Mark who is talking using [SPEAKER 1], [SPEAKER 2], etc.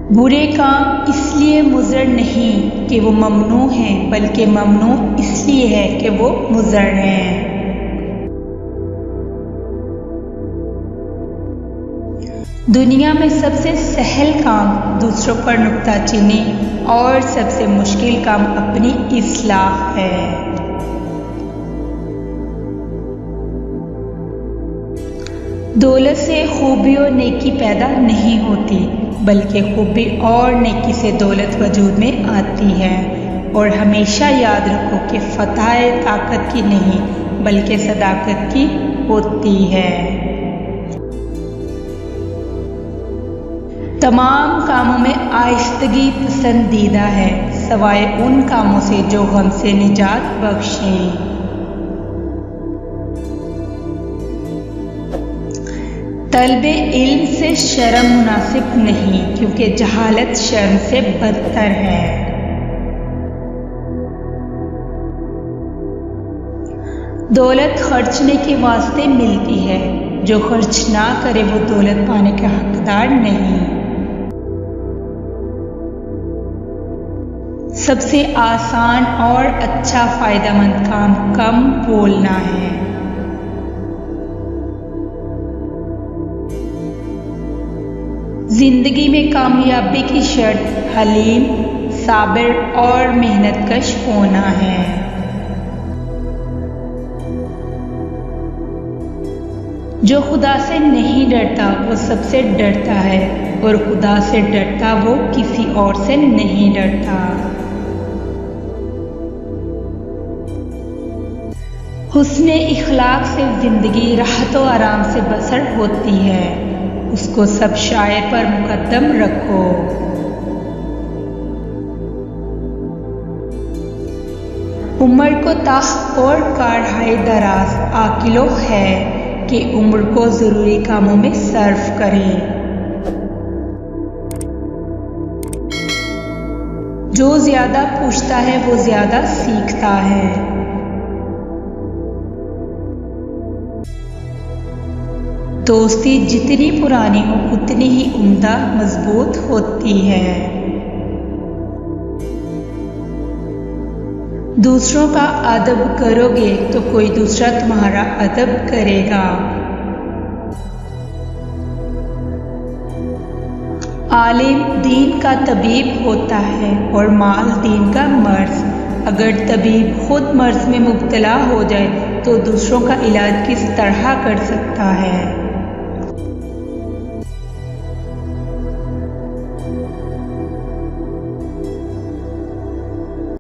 [SPEAKER 1] बुरे काम इसलिए मुज़र नहीं कि वो ममनू हैं, बल्कि ममनू इसलिए है कि वो मुज़र हैं। दुनिया में सबसे सहल काम दूसरों पर नुक्ताचीनी और सबसे मुश्किल काम अपनी इस्लाह है। दौलत से खूबी और नेकी पैदा नहीं होती, बल्कि खूबी और नेकी से दौलत वजूद में आती है। और हमेशा याद रखो कि फतह ताकत की नहीं, बल्कि सदाकत की होती है। तमाम कामों में आहिस्तगी पसंदीदा है, सवाए उन कामों से जो गम से निजात बख्शें। तलबे इल्म से शर्म मुनासिब नहीं, क्योंकि जहालत शर्म से बदतर है। दौलत खर्चने के वास्ते मिलती है, जो खर्च ना करे वो दौलत पाने का हकदार नहीं। सबसे आसान और अच्छा फ़ायदेमंद काम कम बोलना है। जिंदगी में कामयाबी की शर्त हलीम, साबिर और मेहनतकश होना है। जो खुदा से नहीं डरता वो सबसे डरता है, और खुदा से डरता वो किसी और से नहीं डरता। हुस्ने इखलाक से जिंदगी राहत और आराम से बसर होती है, उसको सब शायर पर मुकद्दम रखो। उम्र को ताह और काढ़ाए दराज आकिलो है कि उम्र को जरूरी कामों में सर्फ करें। जो ज्यादा पूछता है वो ज्यादा सीखता है। दोस्ती जितनी पुरानी हो उतनी ही उम्दा मजबूत होती है। दूसरों का अदब करोगे तो कोई दूसरा तुम्हारा अदब करेगा। आलिम दीन का तबीब होता है और माल दीन का मर्ज। अगर तबीब खुद मर्ज में मुब्तला हो जाए तो दूसरों का इलाज किस तरह कर सकता है।